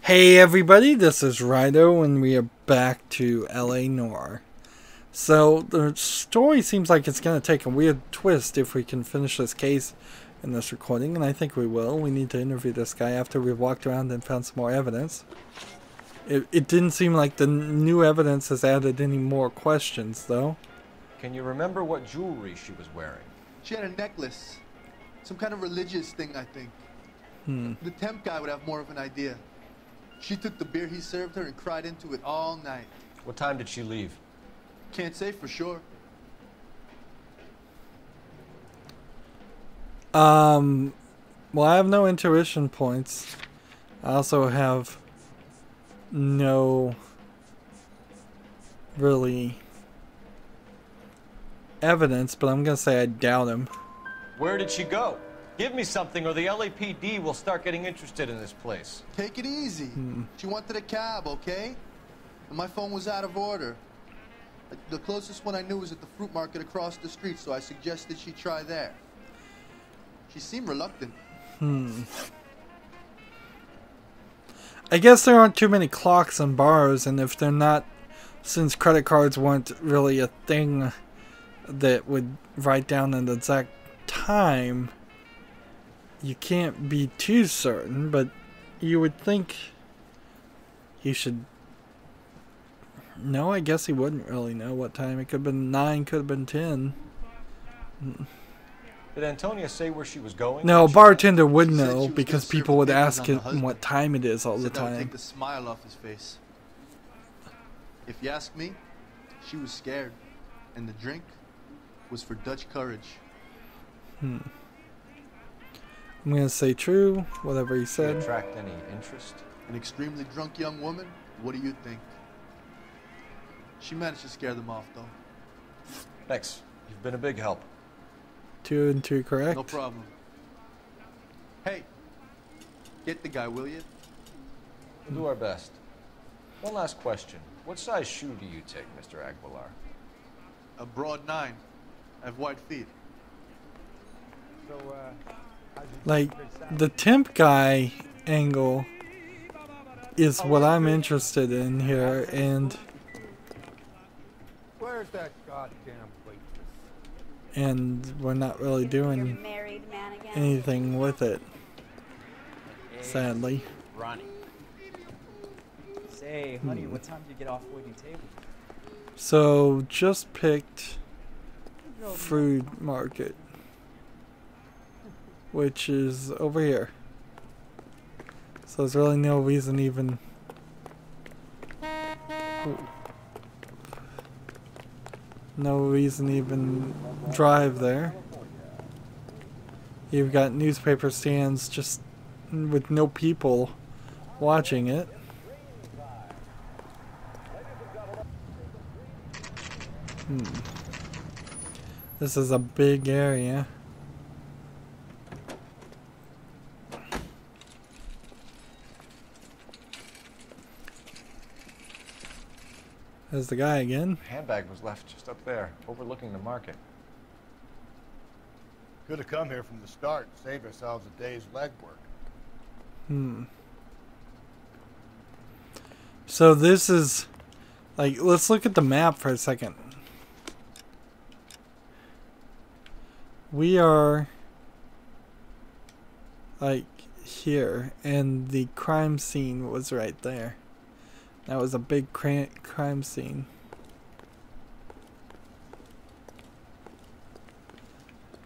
Hey everybody, this is Rydo and we are back to LA Noire. So the story seems like it's going to take a weird twist if we can finish this case in this recording, and I think we will. We need to interview this guy after we've walked around and found some more evidence. It didn't seem like the new evidence has added any more questions though. Can you remember what jewelry she was wearing? She had a necklace. Some kind of religious thing, I think. The temp guy would have more of an idea. She took the beer he served her and cried into it all night. What time did she leave? Can't say for sure. Well, I have no intuition points. I also have no really evidence, but I'm gonna say I doubt him. Where did she go? Give me something or the LAPD will start getting interested in this place. Take it easy. She wanted a cab, okay? And my phone was out of order. The closest one I knew was at the fruit market across the street, so I suggested she try there. She seemed reluctant. I guess there aren't too many clocks and bars, and if they're not, since credit cards weren't really a thing that would write down an exact time, you can't be too certain, but you would think he should know. I guess he wouldn't really know what time. It could have been 9, could have been 10. Did Antonia say where she was going? No, bartender would know because people would ask him what time it is all the Said that would time. take the smile off his face. If you ask me, she was scared, and the drink was for Dutch courage. I'm gonna say true, whatever he Did she said. attract any interest? An extremely drunk young woman? What do you think? She managed to scare them off, though. Thanks. You've been a big help. 2 and 2 correct. No problem. Hey, get the guy, will you? We'll do our best. One last question. What size shoe do you take, Mr. Aguilar? A broad 9. I have wide feet. Like, the temp guy angle is what I'm interested in here, and Where's that goddamn waitress? and we're not really doing Married man again. anything with it, sadly. Ronnie. Say, honey, what time do you get off waiting table? So, just picked food market, which is over here. So there's really no reason even. Ooh. No reason even drive there. You've got newspaper stands just with no people watching it. This is a big area. There's the guy again. The handbag was left just up there, overlooking the market. Could have come here from the start and saved ourselves a day's legwork. So this is, like, let's look at the map for a second. We are, like, here, and the crime scene was right there. That was a big crime scene.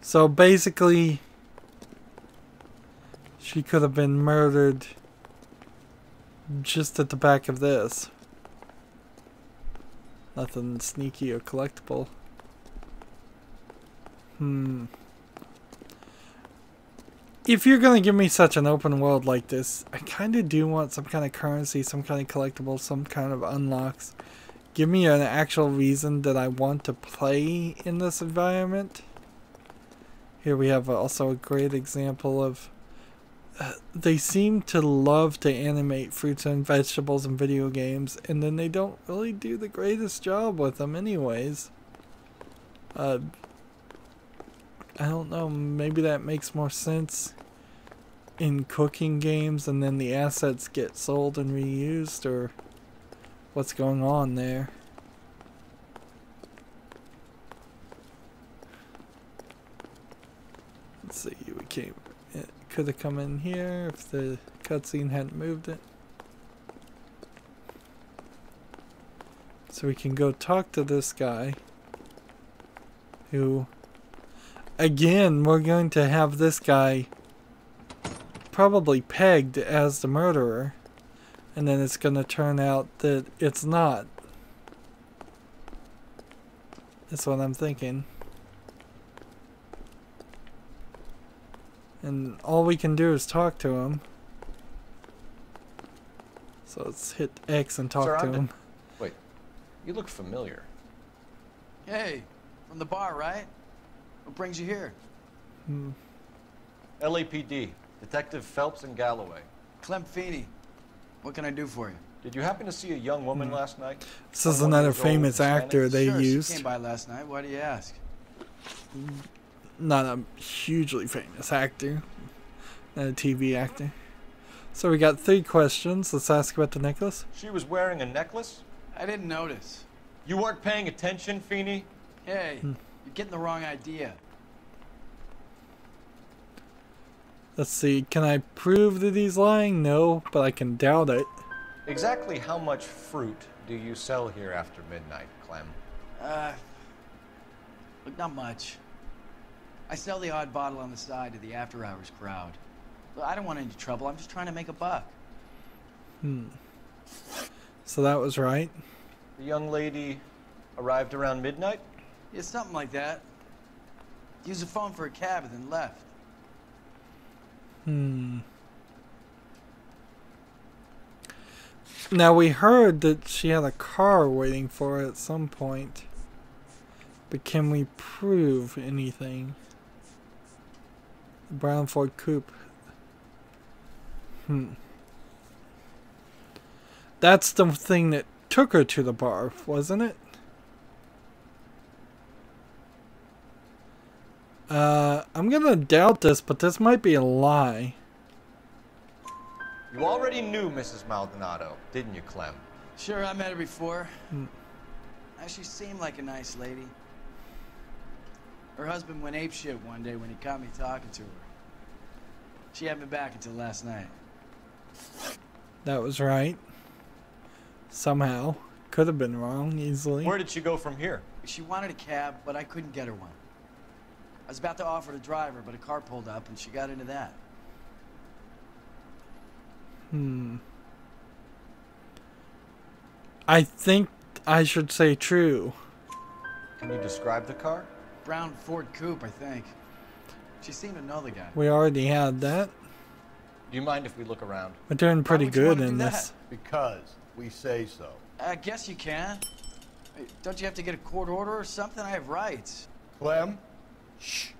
So basically, she could have been murdered just at the back of this. Nothing sneaky or collectible. If you're gonna give me such an open world like this, I kinda do want some kind of currency, some kind of collectible, some kind of unlocks. Give me an actual reason that I want to play in this environment. Here we have also a great example of they seem to love to animate fruits and vegetables in video games, and then they don't really do the greatest job with them anyways. I don't know, maybe that makes more sense in cooking games and then the assets get sold and reused, or what's going on there. Let's see, it could have come in here if the cutscene hadn't moved it. So we can go talk to this guy who, again, we're going to have this guy probably pegged as the murderer, and then it's going to turn out that it's not. That's what I'm thinking. And all we can do is talk to him. So let's hit X and talk to him. Wait, you look familiar. Hey, from the bar, right? What brings you here? LAPD, Detective Phelps and Galloway. Clem Feeney. What can I do for you? Did you happen to see a young woman last night? This is another famous actor they used. She came by last night. Why do you ask? Not a hugely famous actor. Not a TV actor. So we got 3 questions. Let's ask about the necklace. She was wearing a necklace? I didn't notice. You weren't paying attention, Feeney? Hey, you're getting the wrong idea. Let's see. Can I prove that he's lying? No, but I can doubt it. Exactly how much fruit do you sell here after midnight, Clem? Look, not much. I sell the odd bottle on the side to the after-hours crowd. Look, I don't want any trouble. I'm just trying to make a buck. So that was right. The young lady arrived around midnight? Yeah, something like that. Used the phone for a cab and then left. Now we heard that she had a car waiting for her at some point. But can we prove anything? Brown Ford Coupe. That's the thing that took her to the bar, wasn't it? I'm gonna doubt this, but this might be a lie. You already knew Mrs. Maldonado, didn't you, Clem? Sure, I met her before. She seemed like a nice lady. Her husband went apeshit one day when he caught me talking to her. She hadn't been back until last night. That was right. Somehow. Could have been wrong, easily. Where did she go from here? She wanted a cab, but I couldn't get her one. I was about to offer to drive her, but a car pulled up and she got into that. I think I should say true. Can you describe the car? Brown Ford Coupe, I think. She seemed to know the guy. We already had that. Do you mind if we look around? We're doing pretty Why would you good wanna in do this. Because we say so. I guess you can. Hey, don't you have to get a court order or something? I have rights. Clem? Shh.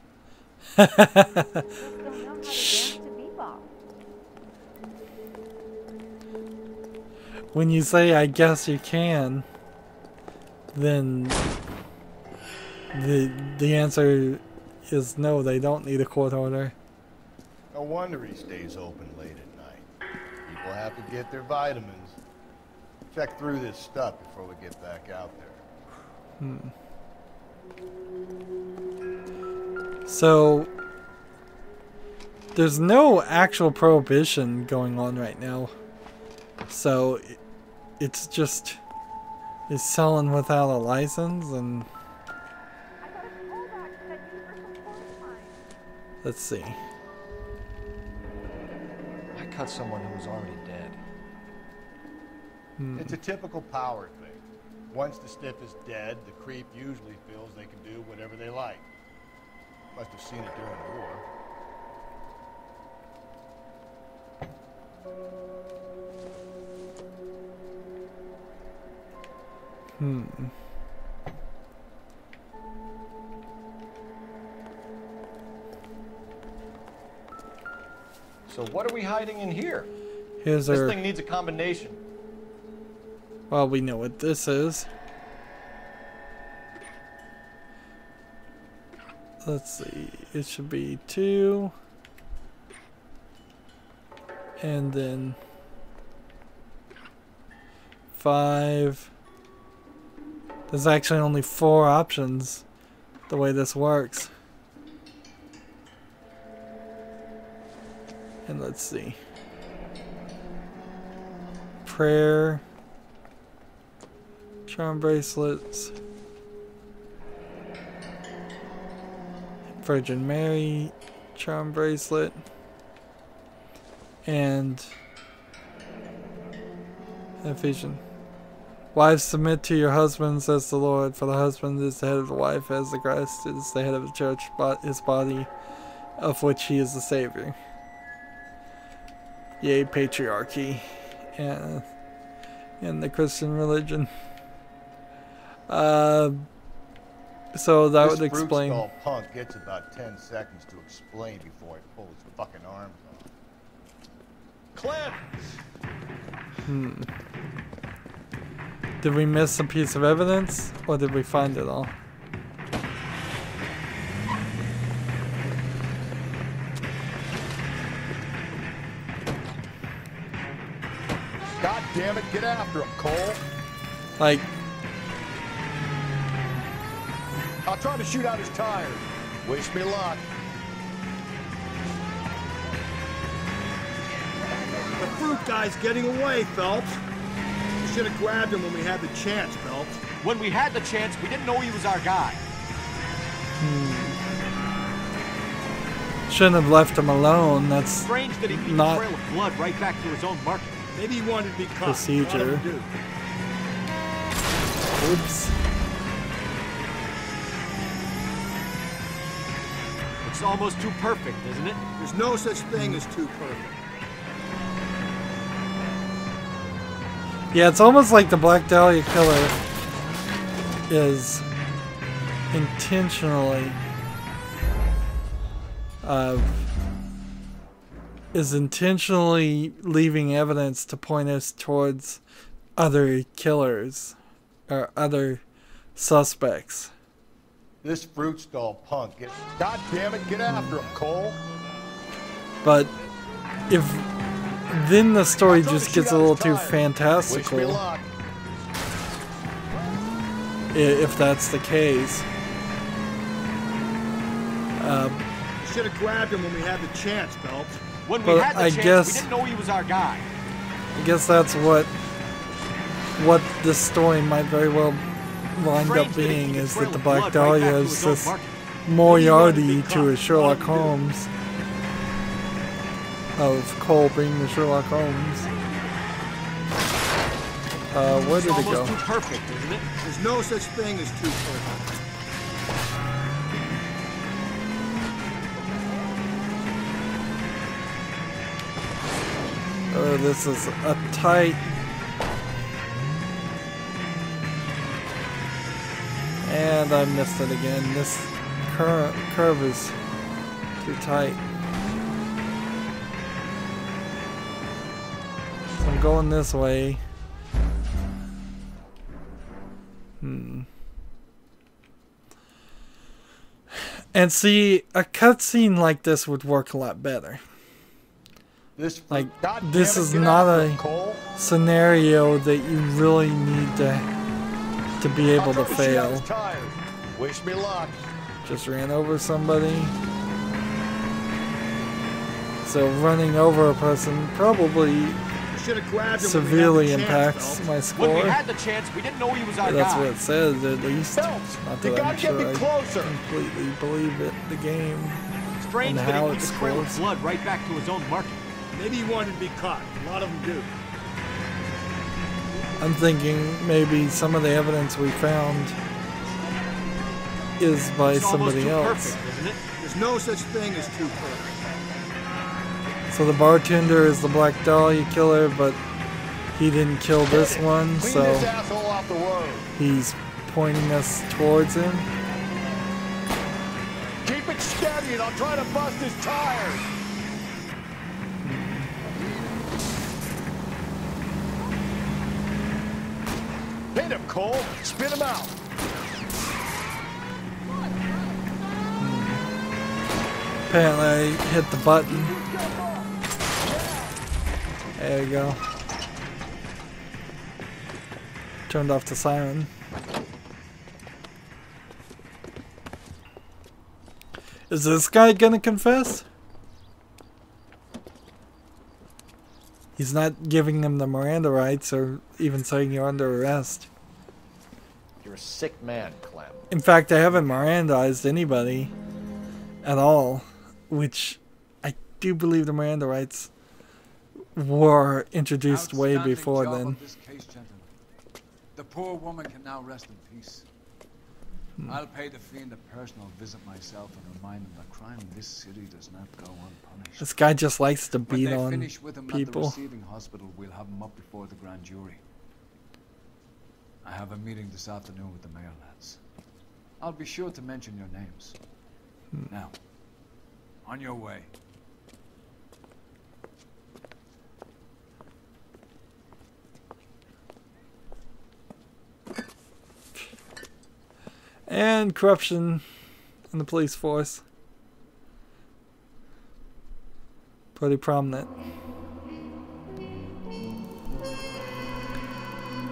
When you say I guess you can, then the answer is no, they don't need a court order. No wonder he stays open late at night. People have to get their vitamins. Check through this stuff before we get back out there. So there's no actual prohibition going on right now. So it's just is selling without a license, and let's see. I cut someone who was already dead. It's a typical power thing. Once the stiff is dead, the creep usually feels they can do whatever they like. Must have seen it during the war. So what are we hiding in here? Here's This our. thing needs a combination. Well, we know what this is. Let's see. It should be 2. And then 5. There's actually only 4 options the way this works. And let's see. Prayer. Charm bracelets. Virgin Mary charm bracelet. And Ephesians. Wives, submit to your husbands as the Lord, for the husband is the head of the wife, as the Christ is the head of the church, his body, of which he is the Savior. Yea, patriarchy, and the Christian religion. So that would explain. This fruit punk gets about 10 seconds to explain before he pulls his fucking arms off. Clem! Did we miss a piece of evidence, or did we find it all? God damn it, get after him, Cole! Like, I'll try to shoot out his tires. Wish me luck. The fruit guy's getting away, Phelps. We should have grabbed him when we had the chance, Phelps. When we had the chance, we didn't know he was our guy. Shouldn't have left him alone. That's Strange that he beat not the trail of blood right back to his own market. Maybe he wanted to be caught. procedure. Oops. It's almost too perfect, isn't it? There's no such thing as too perfect. Yeah, it's almost like the Black Dahlia killer is intentionally leaving evidence to point us towards other killers or other suspects. This fruit stall punk gets... God damn it, get after him, Cole! But if then the story just gets a little too fantastical. Wish me luck. If that's the case. Should have grabbed him when we had the chance, Phelps. When we had the chance, we didn't know he was our guy. I guess that's what this story might very well wind up being, is that the Black Dahlia is this Moriarty to a Sherlock Holmes of Cole being the Sherlock Holmes. Where did it go? Too perfect, isn't it? There's no such thing as too perfect. Oh, this is a tight... And I missed it again. This curve is too tight. So I'm going this way. And see, a cutscene like this would work a lot better. This is not a scenario that you really need to be able to fail. Wish me luck. Just ran over somebody. So running over a person probably severely impacts my score. When we had the chance, we didn't know he was our That's guy. what it says, at least. Phelps, Not you that I'm gotta get me sure I closer. completely believe it, the game. Strange and that how he beat it's the trail of close. blood right back to his own market. Maybe he wanted to be caught. A lot of them do. I'm thinking maybe some of the evidence we found is by It's somebody almost too else. perfect, isn't it? There's no such thing as too perfect. So the bartender is the Black Dahlia killer, but he didn't kill this one, Clean so this asshole off the road. he's pointing us towards him. Keep it steady and I'll try to bust his tires. Hit him, Cole. Spin him out. Apparently I hit the button. There you go. Turned off the siren. Is this guy gonna confess? He's not giving them the Miranda rights or even saying you're under arrest. You're a sick man, Clem. In fact, I haven't Mirandized anybody at all, which I do believe the Miranda rights were introduced way before then. The poor woman can now rest in peace. I'll pay the fiend a personal visit myself and remind him that crime in this city does not go unpunished. This guy just likes to beat on finish with him people. At the receiving hospital, we'll have him up before the grand jury. I have a meeting this afternoon with the mayor lads. I'll be sure to mention your names. Now, on your way. And corruption in the police force. Pretty prominent.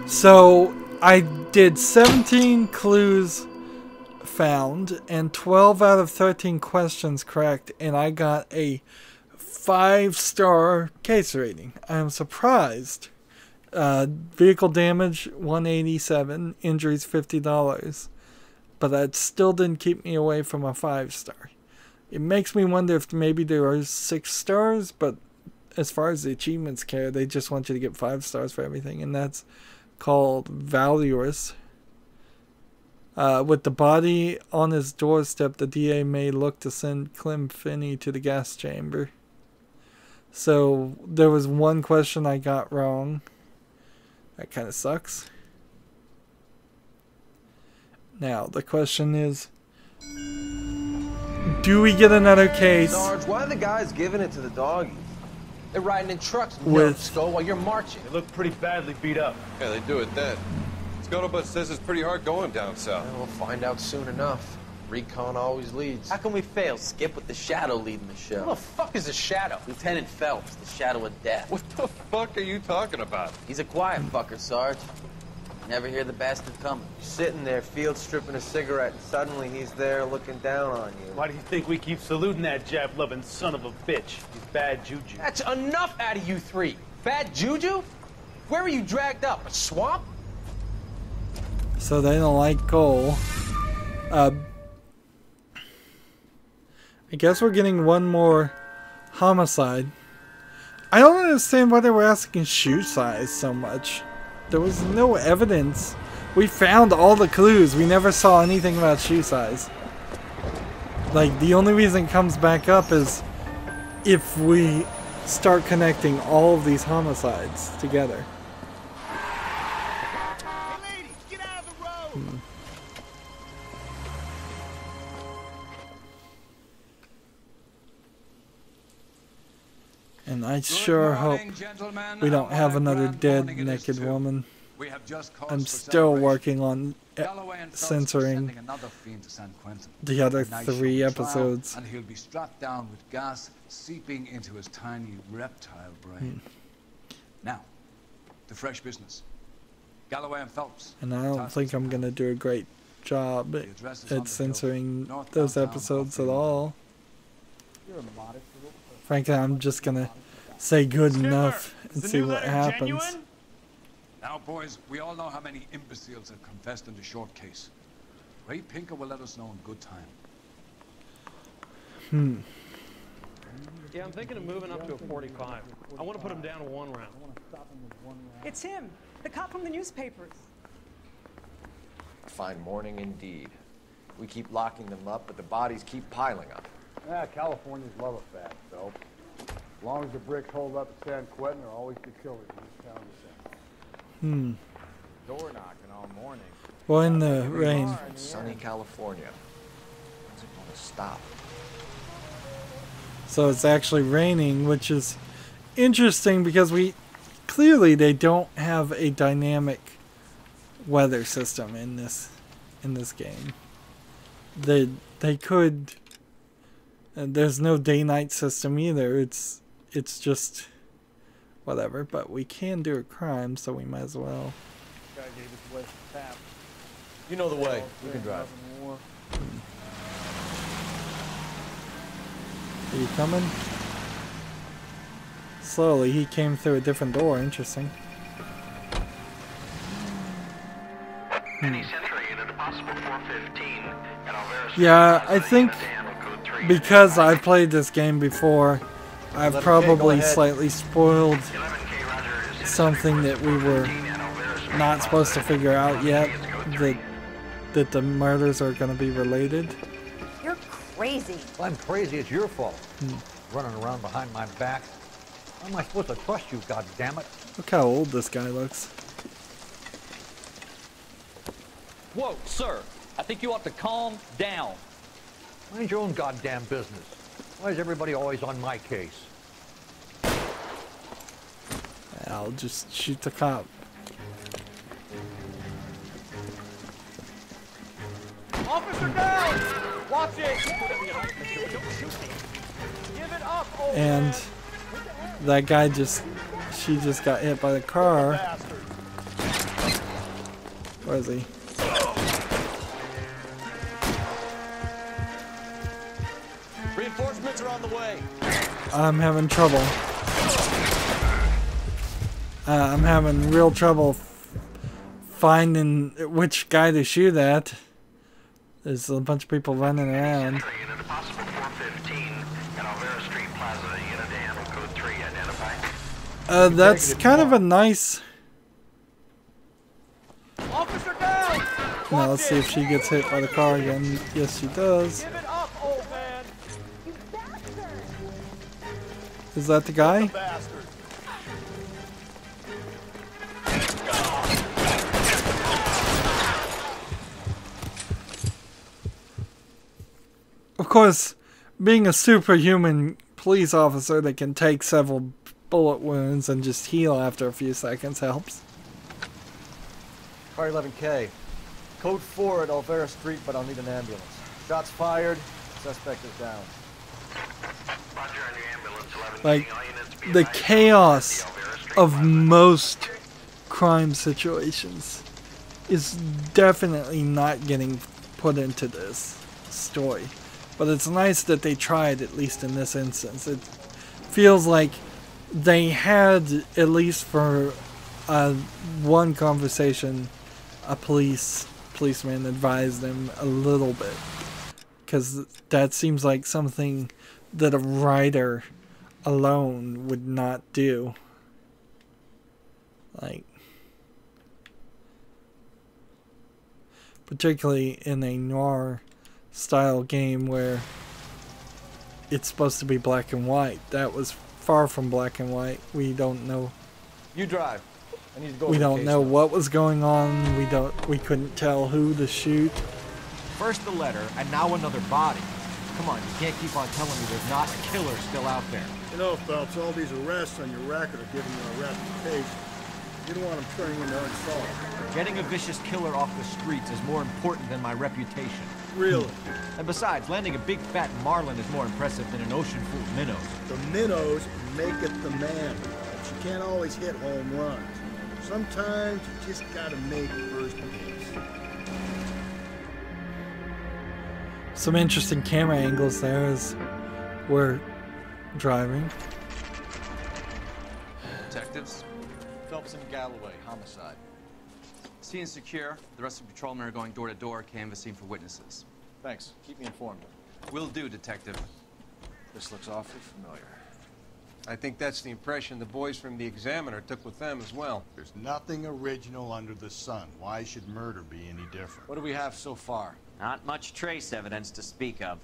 So I did 17 clues found and 12 out of 13 questions correct, and I got a 5-star case rating. I am surprised. Vehicle damage 187, injuries $50. But that still didn't keep me away from a 5-star. It makes me wonder if maybe there are 6 stars, but as far as the achievements care, they just want you to get 5 stars for everything, and that's called valueless. With the body on his doorstep, the DA may look to send Clem Finney to the gas chamber. So there was one question I got wrong. That kind of sucks. Now, the question is, do we get another case? Sarge, why are the guys giving it to the doggies? They're riding in trucks with Skull while you're marching. They look pretty badly beat up. Yeah, they do it then. Scuttlebutt says it's pretty hard going down south. Yeah, we'll find out soon enough. Recon always leads. How can we fail? Skip with the Shadow leading the show. Who the fuck is the Shadow? Lieutenant Phelps, the Shadow of Death. What the fuck are you talking about? He's a quiet fucker, Sarge. Never hear the bastard coming. Sitting there, field stripping a cigarette, and suddenly he's there looking down on you. Why do you think we keep saluting that Jap-loving son of a bitch? He's bad juju. That's enough out of you three. Bad juju? Where were you dragged up? A swamp? So they don't like coal. I guess we're getting one more homicide. I don't understand why they were asking shoe size so much. There was no evidence. We found all the clues. We never saw anything about shoe size. Like, the only reason it comes back up is if we start connecting all of these homicides together. Hey, ladies, get out of the road! And I sure hope we don't have another dead naked woman. I'm still working on censoring the other 3 episodes. And he'll be strapped down with gas seeping into his tiny reptile brain. Now, to fresh business. Galloway and Phelps. And I don't think I'm gonna do a great job at censoring those episodes at all. Frankly, I'm just gonna say good enough and see what happens. Genuine? Now, boys, we all know how many imbeciles have confessed in the short case. Ray Pinker will let us know in good time. Yeah, I'm thinking of moving up to a 45. I want to put him down to 1 round. It's him, the cop from the newspapers. Fine morning indeed. We keep locking them up, but the bodies keep piling up. Yeah, Californians love a fast, Phelps. As long as the bricks hold up at San Quentin, there are always the killers in this town to say. Door knocking all morning. Well, in the rain. Sunny California. When's it gonna stop? So it's actually raining, which is interesting because clearly they don't have a dynamic weather system in this game. They could. There's no day-night system either. It's just whatever, but we can do a crime, so we might as well. Guy gave us away from tap. You know the way. You can drive. Are you coming? Slowly, he came through a different door. Interesting. Yeah, I think because I've played this game before, I've probably slightly spoiled something that we were not supposed to figure out yet, that the murders are going to be related. You're crazy. If I'm crazy, it's your fault. Running around behind my back. How am I supposed to trust you, goddammit? Look how old this guy looks. Whoa, sir. I think you ought to calm down. Mind your own goddamn business. Why is everybody always on my case? I'll just shoot the cop. Officer down! Watch it! Don't shoot me. Give it up, old And man. that guy she just got hit by the car. Where is he? Reinforcements are on the way. I'm having trouble. I'm having real trouble finding which guy to shoot at. There's a bunch of people running around. That's kind of a nice... Officer down! Now let's see if she gets hit by the car again. Yes, she does. Give it up, old man. Is that the guy? Of course, being a superhuman police officer that can take several bullet wounds and just heal after a few seconds helps. Car 11K. Code 4 at Olvera Street, but I'll need an ambulance. Shots fired. Suspect is down. Like, the chaos of most crime situations is definitely not getting put into this story. But it's nice that they tried, at least in this instance. It feels like they had, at least for one conversation, a policeman advised them a little bit. Because that seems like something that a writer alone would not do. Like, particularly in a noir style game where it's supposed to be black and white. That was far from black and white. We don't know. You drive. I need to go. We don't know what was going on. We couldn't tell who to shoot. First the letter, and now another body. Come on, you can't keep on telling me there's not a killer still out there. You know, Phelps, all these arrests on your record are giving you a reputation. You don't want them turning into unsolved. Getting a vicious killer off the streets is more important than my reputation. Really? And besides, landing a big fat marlin is more impressive than an ocean full of minnows. The minnows make it the man. But you can't always hit home runs. Sometimes you just gotta make first base. Some interesting camera angles there as we're driving. Detectives? Phelps and Galloway, homicide. Scene secure. The rest of the patrolmen are going door to door, canvassing for witnesses. Thanks. Keep me informed. Will do, Detective. This looks awfully familiar. I think that's the impression the boys from the Examiner took with them as well. There's nothing original under the sun. Why should murder be any different? What do we have so far? Not much trace evidence to speak of.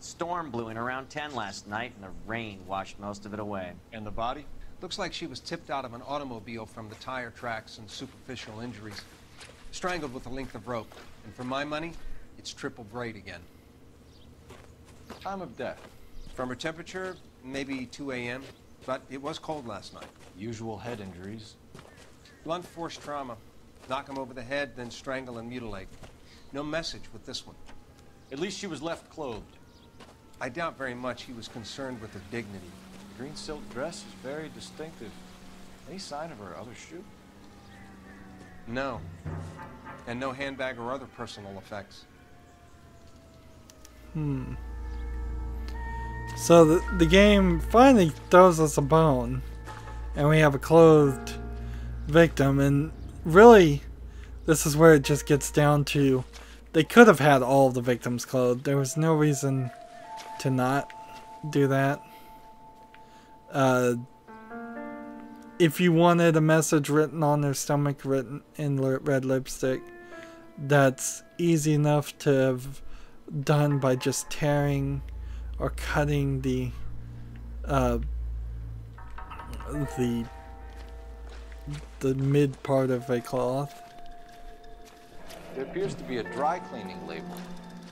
Storm blew in around 10 last night, and the rain washed most of it away. And the body? Looks like she was tipped out of an automobile from the tire tracks and superficial injuries. Strangled with a length of rope. And for my money, it's triple braid again. Time of death? From her temperature, maybe 2 a.m., but it was cold last night. Usual head injuries? Blunt force trauma. Knock him over the head, then strangle and mutilate. No message with this one. At least she was left clothed. I doubt very much he was concerned with her dignity. The green silk dress is very distinctive. Any sign of her other shoe? No. And no handbag or other personal effects. So the game finally throws us a bone, and we have a clothed victim, and really this is where it just gets down to they could have had all of the victims clothed. There was no reason to not do that. If you wanted a message written on their stomach, written in red lipstick, that's easy enough to have done by just tearing or cutting the mid part of a cloth. There appears to be a dry cleaning label.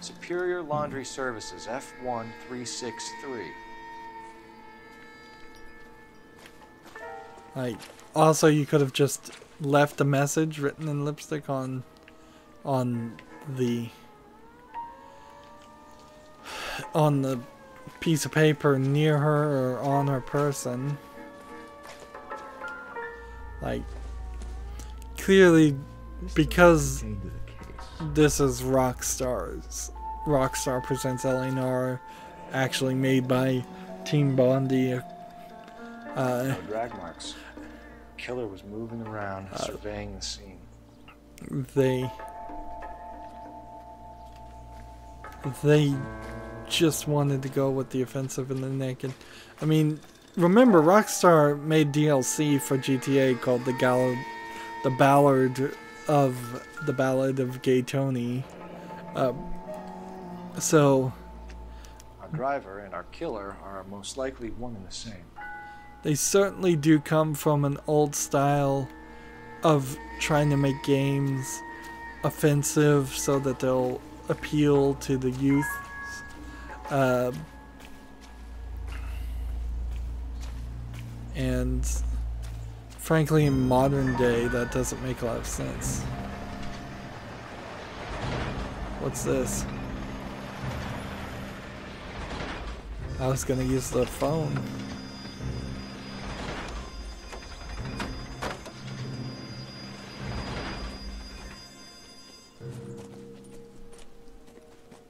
Superior Laundry Services, F1363. Like, also you could have just left a message written in lipstick on the piece of paper near her or on her person. Like, clearly, because this is Rockstar Presents LA Noire, actually made by Team Bondi. No drag marks. Killer was moving around, surveying the scene. They just wanted to go with the offensive and the naked. I mean, remember, Rockstar made DLC for GTA called the Ballad of Gay Tony. So our driver and our killer are most likely one and the same. They certainly do come from an old style of trying to make games offensive so that they'll appeal to the youth. And frankly, in modern day, that doesn't make a lot of sense. What's this? I was gonna use the phone.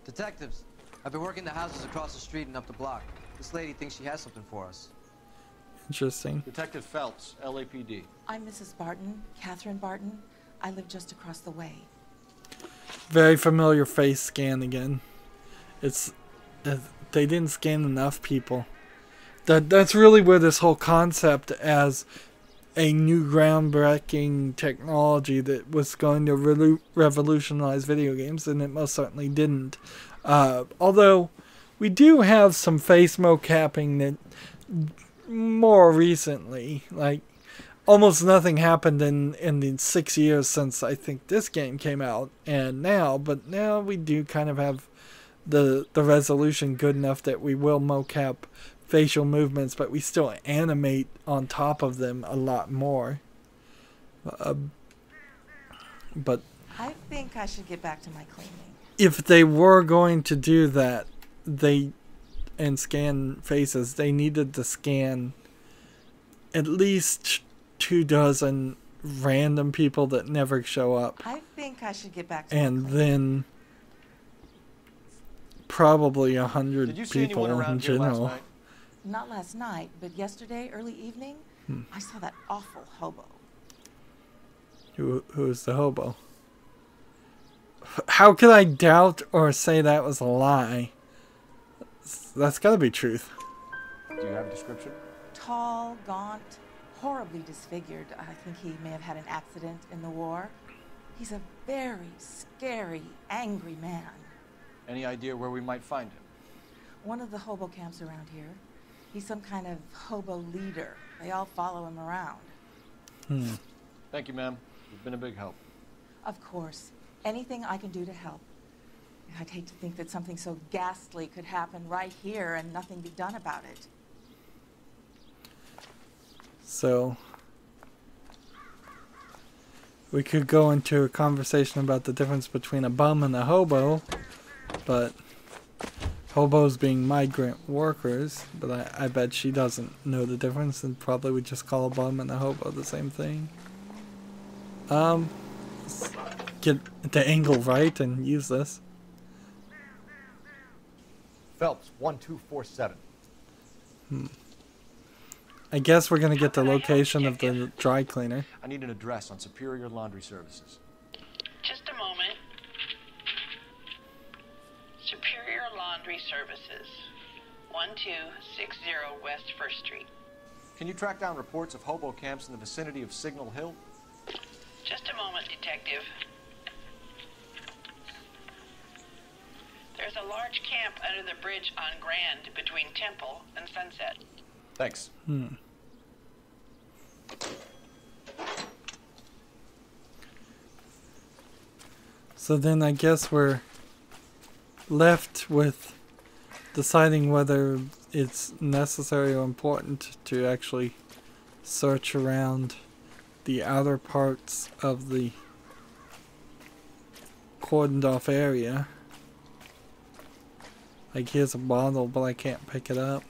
Detectives, I've been working the houses across the street and up the block. This lady thinks she has something for us. Interesting. Detective Phelps, LAPD. I'm Mrs. Barton, Catherine Barton. I live just across the way. Very familiar face scan again. It's they didn't scan enough people. That's really where this whole concept as a new groundbreaking technology that was going to revolutionize video games, and it most certainly didn't. Although we do have some face mocapping that more recently, like almost nothing happened in the 6 years since I think this game came out, and now we do kind of have the resolution good enough that we will mocap facial movements, but we still animate on top of them a lot more. But I think I should get back to my cleaning. if they were going to do that, and scan faces, they needed to scan at least 24 random people that never show up. I think I should get back to my And cleaning. then probably 100 Did you see people anyone around in here last general. night? Not last night, but yesterday, early evening, I saw that awful hobo. Who's the hobo? How could I doubt or say that was a lie? That's gotta be truth. Do you have a description? Tall, gaunt, horribly disfigured. I think he may have had an accident in the war. He's a very scary, angry man. Any idea where we might find him? One of the hobo camps around here. He's some kind of hobo leader. They all follow him around. Thank you, ma'am. You've been a big help. Of course. Anything I can do to help. I'd hate to think that something so ghastly could happen right here and nothing be done about it. So we could go into a conversation about the difference between a bum and a hobo, but hobos being migrant workers, but I bet she doesn't know the difference and probably would just call a bum and a hobo the same thing. Let's get the angle right and use this. Phelps, 1247. I guess we're gonna get the location of the dry cleaner. I need an address on Superior Laundry Services. Just a moment. Superior Laundry Services, 1260 West 1st Street. Can you track down reports of hobo camps in the vicinity of Signal Hill? Just a moment, Detective. There's a large camp under the bridge on Grand between Temple and Sunset. Thanks. So then I guess we're left with deciding whether it's necessary or important to actually search around the outer parts of the cordoned off area. Like, here's a bottle, but I can't pick it up.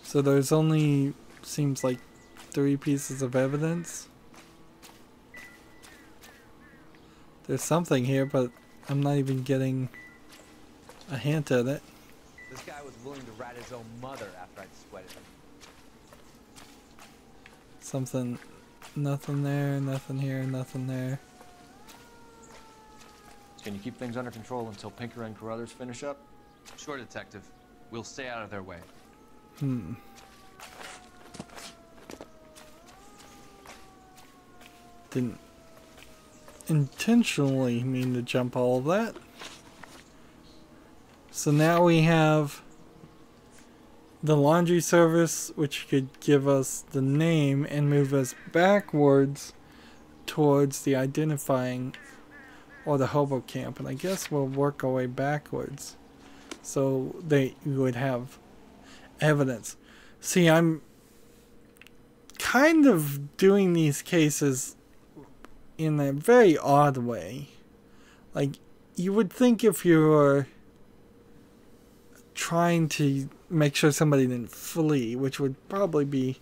So there's only, seems like, 3 pieces of evidence. There's something here, but I'm not even getting a hint at it. This guy was willing to rat his own mother after I'd sweated him. Something, nothing there, nothing here, nothing there. Can you keep things under control until Pinker and Carruthers finish up? Sure, Detective. We'll stay out of their way. Didn't intentionally mean to jump all of that. So now we have the laundry service, which could give us the name and move us backwards towards the identifying or the hobo camp. And I guess we'll work our way backwards so they would have evidence. See, I'm kind of doing these cases in a very odd way. Like, you would think if you were trying to make sure somebody didn't flee, which would probably be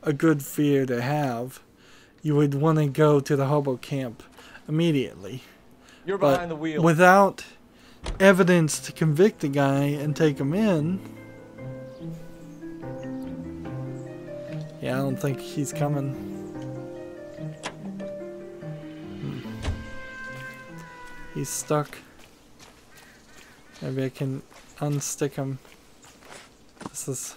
a good fear to have, you would want to go to the hobo camp immediately. You're behind the wheel. Without evidence to convict the guy and take him in, yeah, I don't think he's coming. He's stuck. Maybe I can unstick him. This is...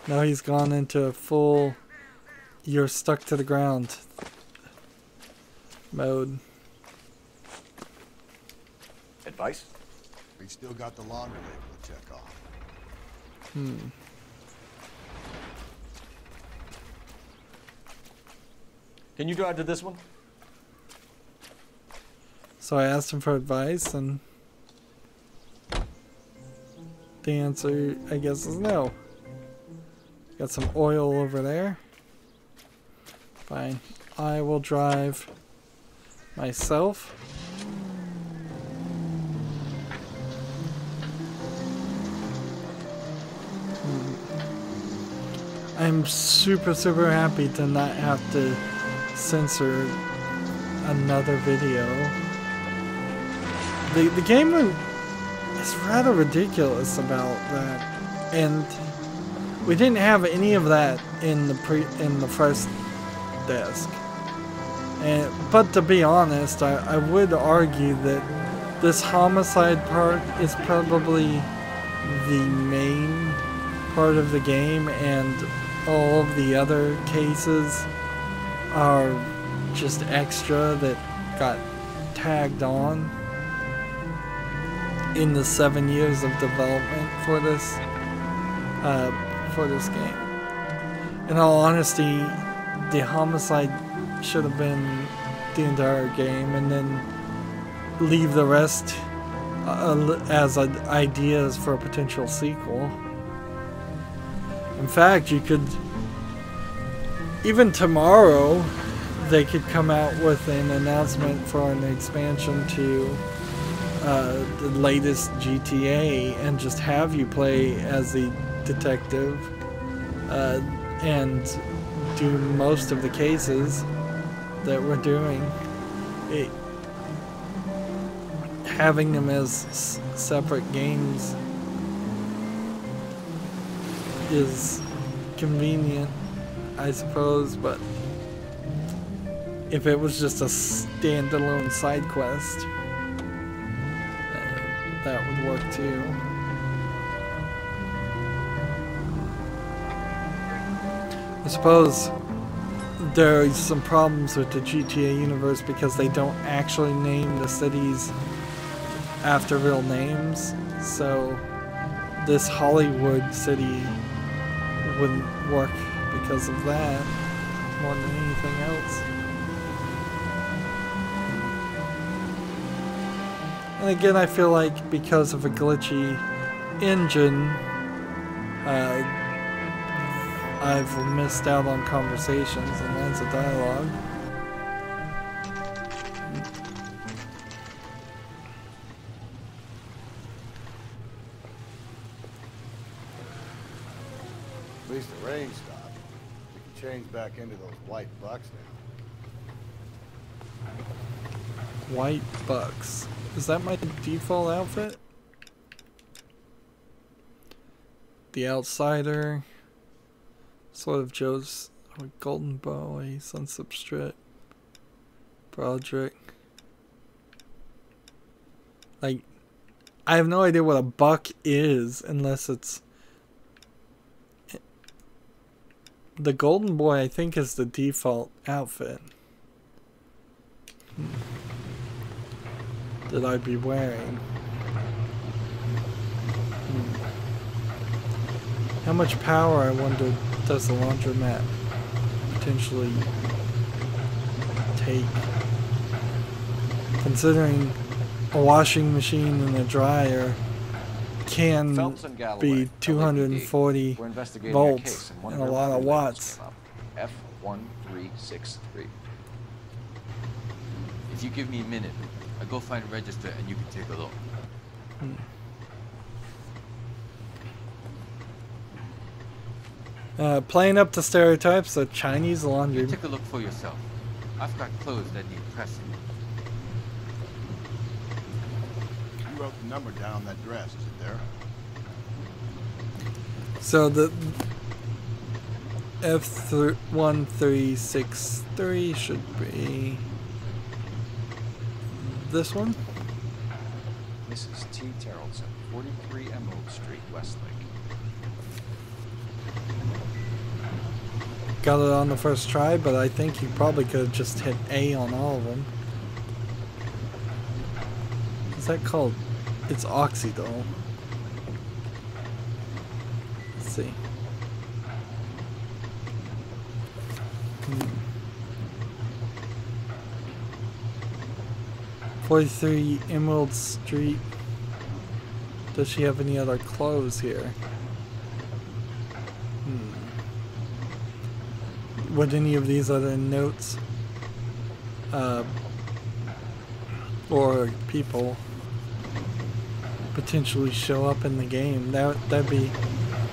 Now he's gone into a full you're stuck to the ground mode. Advice? We still got the laundry label to check off. Can you drive to this one? So I asked him for advice, and the answer, I guess, is no. Got some oil over there. Fine. I will drive myself. I'm super happy to not have to censor another video. The game is rather ridiculous about that, and we didn't have any of that in the first desk. But to be honest, I would argue that this homicide part is probably the main part of the game, and all of the other cases are just extra that got tagged on in the 7 years of development for this game. In all honesty, the homicide should have been the entire game, and then leave the rest as ideas for a potential sequel. In fact, you could, even tomorrow, they could come out with an announcement for an expansion to the latest GTA and just have you play as the detective and do most of the cases that we're doing. Having them as separate games is convenient, I suppose, but if it was just a standalone side quest, that would work too. I suppose there are some problems with the GTA universe because they don't actually name the cities after real names, so this Hollywood city wouldn't work because of that more than anything else. And again, I feel like because of a glitchy engine, I've missed out on conversations and lines of dialogue. At least the rain stopped. We can change back into those white bucks now. White bucks. Is that my default outfit? The Outsider. Sort of Joe's Golden Boy, Sunset Strip, Broderick. Like, I have no idea what a buck is unless it's... The Golden Boy, I think, is the default outfit that I'd be wearing. How much power, I wonder, does the laundromat potentially take? Considering a washing machine and a dryer can be 240 volts and a lot of watts. F1363. If you give me a minute, I'll go find a register and you can take a look. Playing up the stereotypes of Chinese laundry. You take a look for yourself. I've got clothes that need pressing. You wrote the number down on that dress, is it there? So the F1363 should be this one. Mrs. T. Terrellson, 43 Emerald Street, Westlake. Got it on the first try, but I think you probably could have just hit A on all of them. What's that called? It's Oxydol. Let's see. 43 Emerald Street. Does she have any other clothes here? Would any of these other notes or people potentially show up in the game? That'd be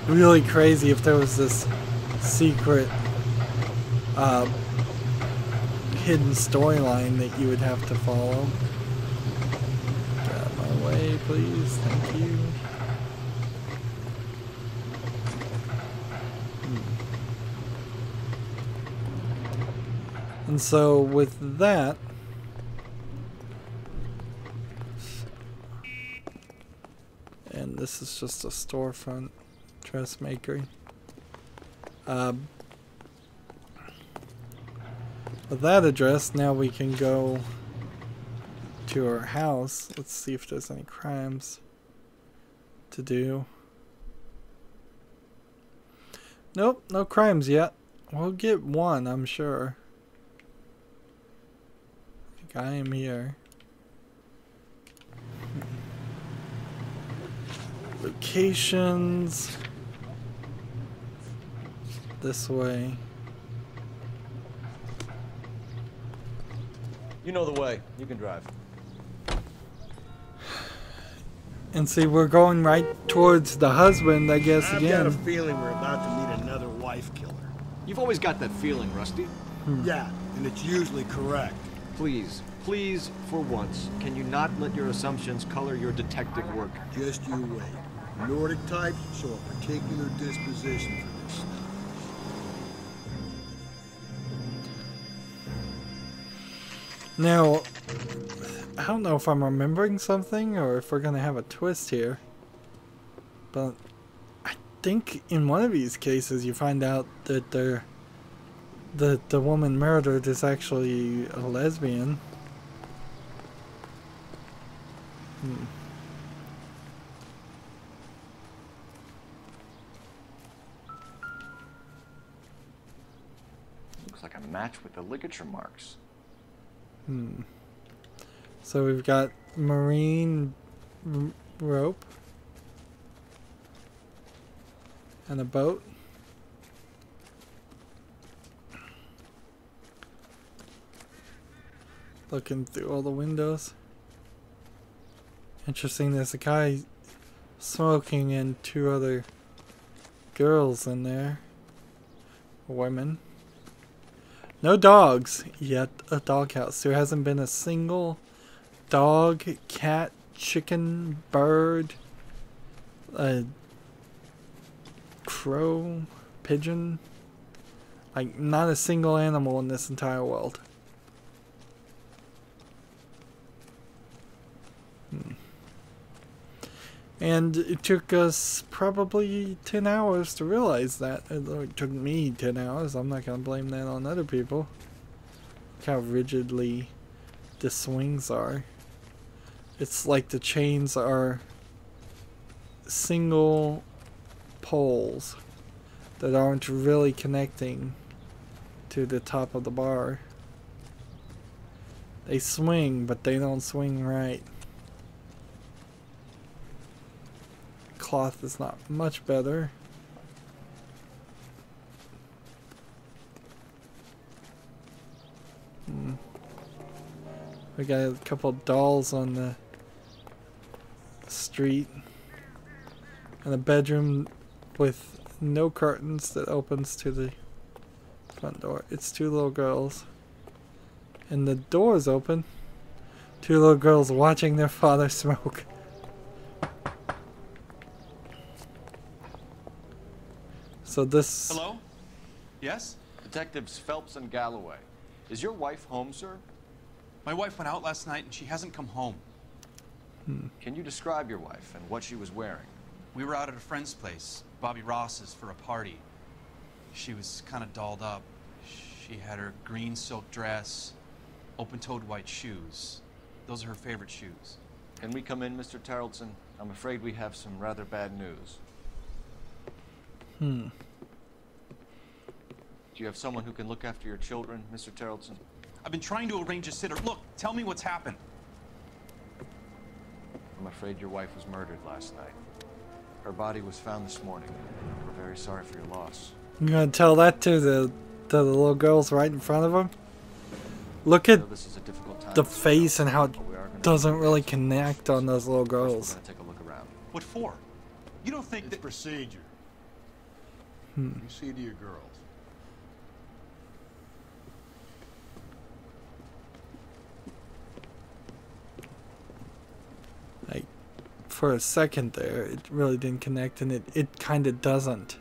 really crazy if there was this secret hidden storyline that you would have to follow. Get out of my way, please. Thank you. And so with that, and this is just a storefront dressmaker. With that address, now we can go to our house. Let's see if there's any crimes to do. Nope, no crimes yet. We'll get one, I'm sure. I am here. Locations. This way. You know the way. You can drive. And see, we're going right towards the husband, I guess, I've again. got a feeling we're about to meet another wife killer. You've always got that feeling, Rusty. Yeah, and it's usually correct. Please, please, for once, can you not let your assumptions color your detective work? Just you wait. Nordic types show a particular disposition for this stuff. Now, I don't know if I'm remembering something or if we're going to have a twist here. But I think in one of these cases you find out that the woman murdered is actually a lesbian. Looks like a match with the ligature marks. So we've got marine rope and a boat. Looking through all the windows. Interesting, there's a guy smoking and two other girls in there. Women. No dogs yet. A doghouse. There hasn't been a single dog, cat, chicken, bird, crow, pigeon. Like, not a single animal in this entire world. And it took us probably 10 hours to realize that. It took me 10 hours. I'm not going to blame that on other people. Look how rigidly the swings are. It's like the chains are single poles that aren't really connecting to the top of the bar. They swing, but they don't swing right. Cloth is not much better. We got a couple dolls on the street and a bedroom with no curtains that opens to the front door. It's two little girls and the door is open. Two little girls watching their father smoke. So this... Hello? Yes? Detectives Phelps and Galloway. Is your wife home, sir? My wife went out last night and she hasn't come home. Can you describe your wife and what she was wearing? We were out at a friend's place, Bobby Ross's, for a party. She was kind of dolled up. She had her green silk dress, open-toed white shoes. Those are her favorite shoes. Can we come in, Mr. Tarleton? I'm afraid we have some rather bad news. Do you have someone who can look after your children, Mr. Tarleton? I've been trying to arrange a sitter. Look, tell me what's happened. I'm afraid your wife was murdered last night. Her body was found this morning. We're very sorry for your loss. You gonna tell that to the little girls right in front of them? Look at the face and how it doesn't really connect on those little girls. Take a look around. What for? You don't think it's that... procedure. You see to your girls. Like, for a second there, it really didn't connect, and it kind of doesn't.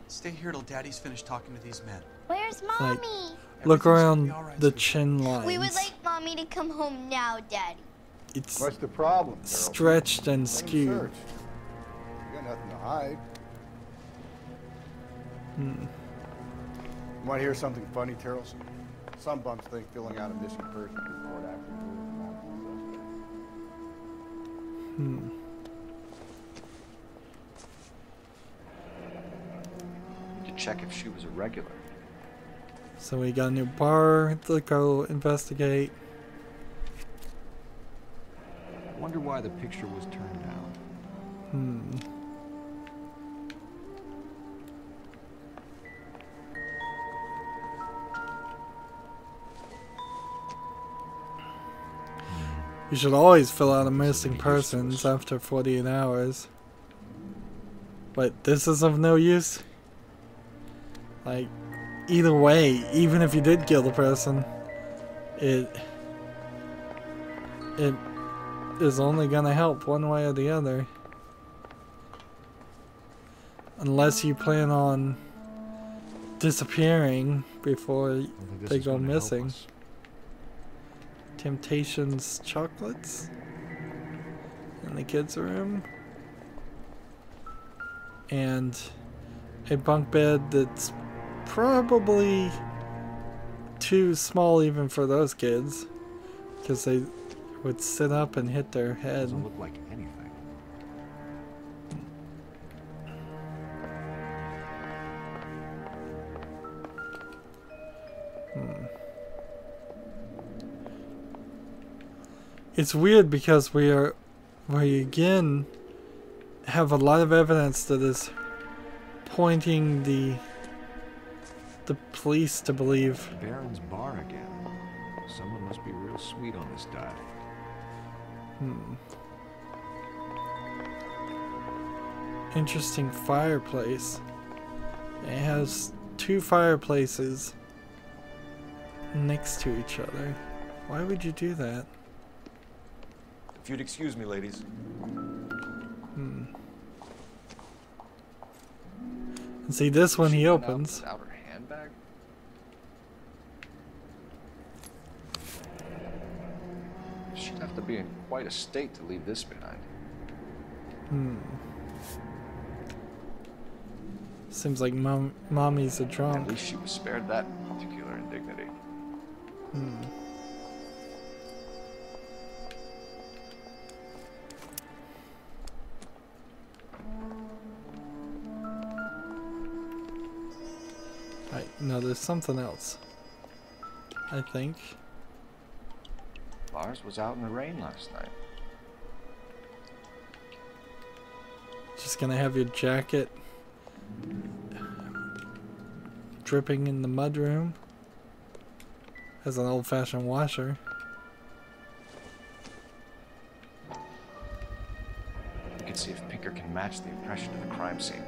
Stay here till Daddy's finished talking to these men. Where's Mommy? Look around the chin lines. We would like Mommy to come home now, Daddy. It's what's the problem, Carol? Stretched and skewed. You got nothing to hide. You want to hear something funny, Tarleton? Some bumps think filling out a missing person report after To check if she was a regular. So we got a new bar to go investigate. I wonder why the picture was turned down. You should always fill out a missing persons after 48 hours. But this is of no use? Like, either way, even if you did kill the person, it is only gonna help one way or the other. Unless you plan on disappearing before they go missing. Temptations chocolates in the kids' room. And a bunk bed that's probably too small even for those kids, because they would sit up and hit their head. Doesn't look like anything. It's weird because we again have a lot of evidence that is pointing the police to believe. Baron's bar again. Someone must be real sweet on this dial. Interesting fireplace. It has two fireplaces next to each other. Why would you do that? If you'd excuse me, ladies. And see, this one he opens. Without her handbag? She'd have to be in quite a state to leave this behind. Seems like mommy's a drunk. At least she was spared that particular indignity. No, there's something else, I think. Lars was out in the rain last night. Just gonna have your jacket dripping in the mudroom as an old-fashioned washer. You can see if Pinker can match the impression of the crime scene.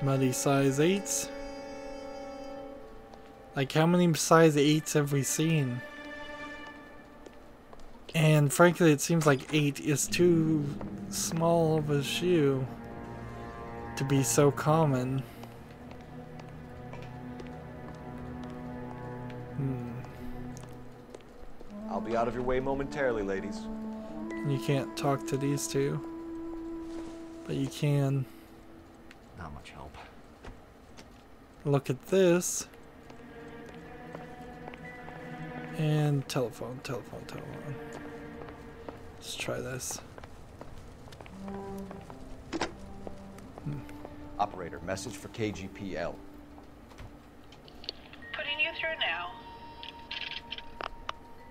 Muddy size 8s. Like, how many size 8s have we seen? And frankly, it seems like 8 is too small of a shoe to be so common. I'll be out of your way momentarily, ladies. You can't talk to these two, but you can Not much help. look at this. And telephone. Let's try this. Operator, message for KGPL. Putting you through now.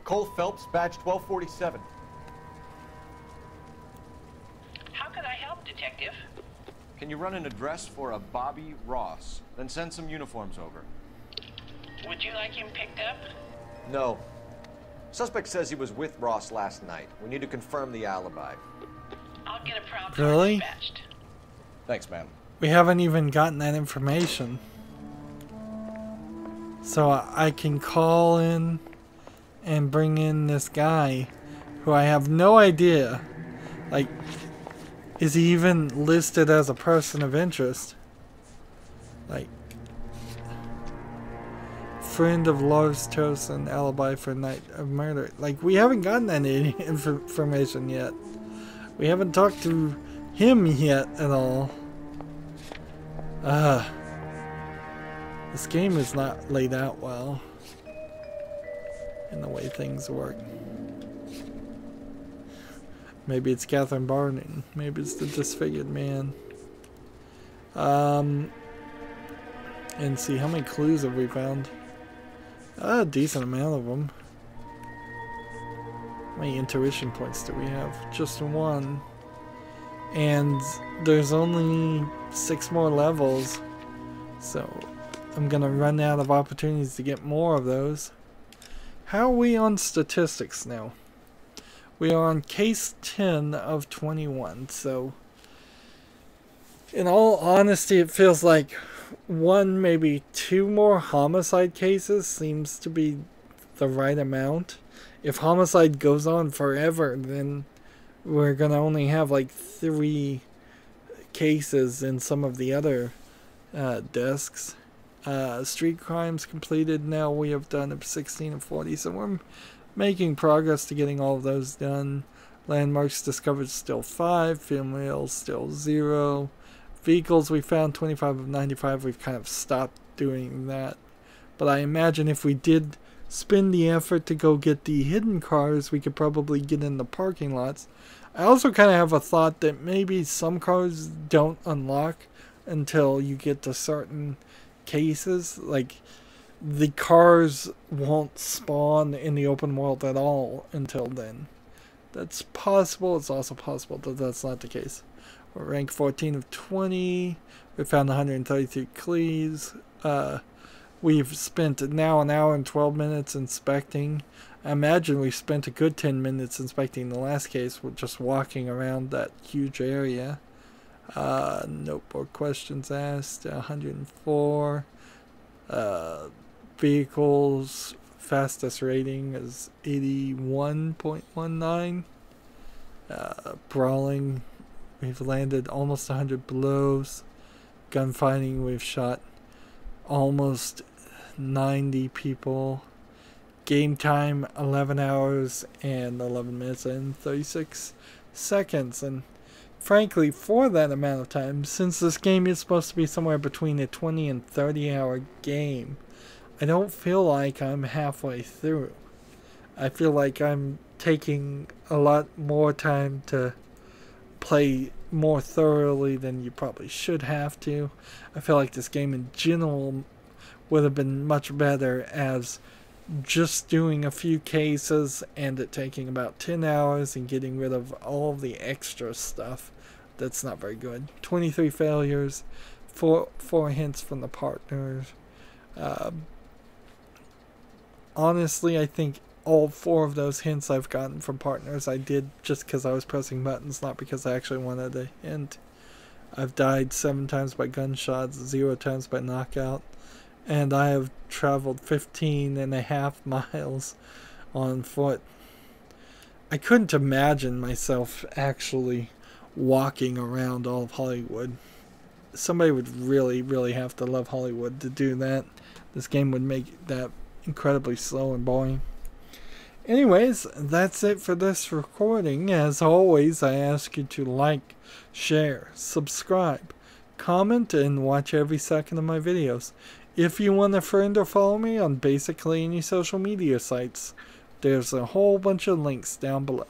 Cole Phelps, badge 1247. How can I help, Detective? Can you run an address for a Bobby Ross? Then send some uniforms over. Would you like him picked up? No. Suspect says he was with Ross last night. We need to confirm the alibi. I'll get a proud Really? dispatched. Thanks, ma'am. We haven't even gotten that information. So I can call in and bring in this guy who I have no idea. Like, is he even listed as a person of interest? Like, friend of Lars Tosin, alibi for night of murder. Like, we haven't gotten any information yet. We haven't talked to him yet at all. This game is not laid out well in the way things work. Maybe it's Catherine Barney. Maybe it's the disfigured man. And see, how many clues have we found? A decent amount of them. How many intuition points do we have? Just one. And there's only 6 more levels. So I'm gonna run out of opportunities to get more of those. How are we on statistics now? We are on case 10 of 21, so in all honesty, it feels like one, maybe two more homicide cases seems to be the right amount. If homicide goes on forever, then we're going to only have like 3 cases in some of the other desks. Street crimes completed. Now we have done 16 of 40, so we're making progress to getting all of those done. Landmarks discovered still 5. Females still 0. Vehicles we found 25 of 95. We've kind of stopped doing that. But I imagine if we did spend the effort to go get the hidden cars, we could probably get in the parking lots. I also kind of have a thought that maybe some cars don't unlock until you get to certain cases. Like, the cars won't spawn in the open world at all until then. That's possible. It's also possible that that's not the case. We're ranked 14 of 20. We found 133 clues. We've spent now an hour and 12 minutes inspecting. I imagine we spent a good 10 minutes inspecting the last case with just walking around that huge area. No more questions asked. 104. Vehicles fastest rating is 81.19. Brawling, we've landed almost 100 blows. Gunfighting, we've shot almost 90 people. Game time 11 hours and 11 minutes and 36 seconds. And frankly, for that amount of time, since this game is supposed to be somewhere between a 20 and 30 hour game, I don't feel like I'm halfway through. I feel like I'm taking a lot more time to play more thoroughly than you probably should have to. I feel like this game in general would have been much better as just doing a few cases and it taking about 10 hours and getting rid of all of the extra stuff that's not very good. 23 failures, 4 hints from the partners. Honestly, I think all 4 of those hints I've gotten from partners I did just because I was pressing buttons, not because I actually wanted a hint. I've died 7 times by gunshots, 0 times by knockout, and I have traveled 15.5 miles on foot. I couldn't imagine myself actually walking around all of Hollywood. Somebody would really, really have to love Hollywood to do that. This game would make that incredibly slow and boring. Anyways, that's it for this recording. As always, I ask you to like, share, subscribe, comment, and watch every second of my videos. If you want a friend or follow me on basically any social media sites, there's a whole bunch of links down below.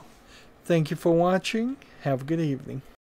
Thank you for watching. Have a good evening.